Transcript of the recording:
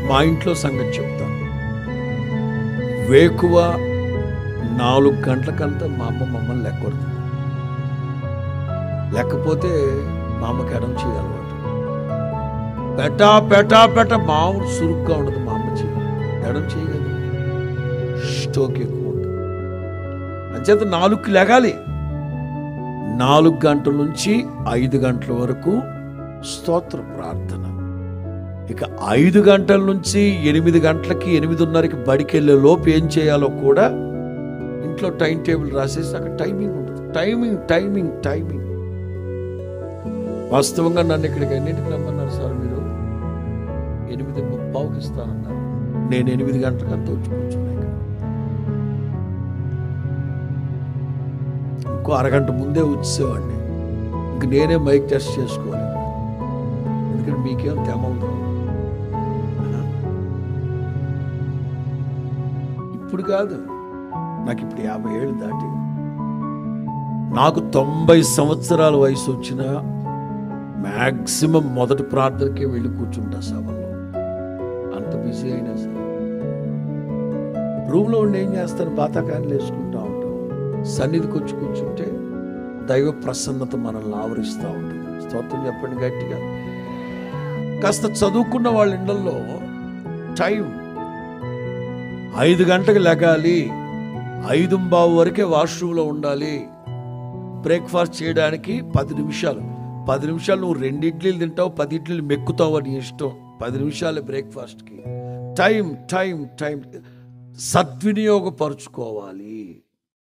మా ఇంట్లో సంగతి చెప్తాను. వేకువ 4 గంటలకంతా మా అమ్మ మమ్మల్ని లెక్కొడుతుంది. లేకపోతే మా అమ్మకి ఎడం చేయి అలవాటు. పెట మామూలు సురుగ్గా ఉండదు మా అమ్మ చేయి. ఎడం చేయగలదు, స్టోక్ ఎక్కువ ఉంటుంది. అంచేత 4కి లెగాలి. 4 గంటల నుంచి 5 గంటల వరకు స్తోత్ర ప్రార్థన. ఇక 5 గంటల నుంచి 8 గంటలకి 8:30కి బడికి వెళ్ళే లోపు ఏం చేయాలో కూడా ఇంట్లో టైం టేబుల్ రాసేసి అక్కడ టైమింగ్ ఉంటుంది. టైమింగ్ వాస్తవంగా నన్ను ఇక్కడికి ఎన్నింటికి రమ్మన్నారు సార్ మీరు? 8:30కి ఇస్తానన్నారు. నేను 8 గంటలకంతా వచ్చి కూర్చున్నాను. ఇంకో అరగంట ముందే వచ్చేవాడిని. ఇంక నేనే మైక్ టెస్ట్ చేసుకోవాలి. ఎందుకంటే మీకేం తెమ ఉంది. ఇప్పుడు కాదు, నాకు ఇప్పుడు 50 ఏళ్ళు దాటి, నాకు 90 సంవత్సరాల వయసు వచ్చిన మ్యాక్సిమం మొదటి ప్రార్థనకే వెళ్ళి కూర్చుంటా సభలో. అంత బిజీ అయినా సరే రూమ్లో ఉండి ఏం చేస్తాను, బాతాకాయలు వేసుకుంటా ఉంటాం. సన్నిధికి వచ్చి కూర్చుంటే దైవ ప్రసన్నత మనల్ని ఆవరిస్తూ ఉంటుంది. స్తోత్రం చెప్పండి గట్టిగా. కాస్త చదువుకున్న వాళ్ళ ఇళ్లలో టైం 5 గంటలకు లెగాలి, 5:15 వరకే వాష్రూమ్లో ఉండాలి. బ్రేక్ఫాస్ట్ చేయడానికి 10 నిమిషాలు. 10 నిమిషాలు నువ్వు 2 ఇడ్లీలు తింటావు, 10 ఇడ్లీలు మెక్కుతావు, అని ఇష్టం. 10 నిమిషాలే బ్రేక్ఫాస్ట్కి. టైం సద్వినియోగపరుచుకోవాలి.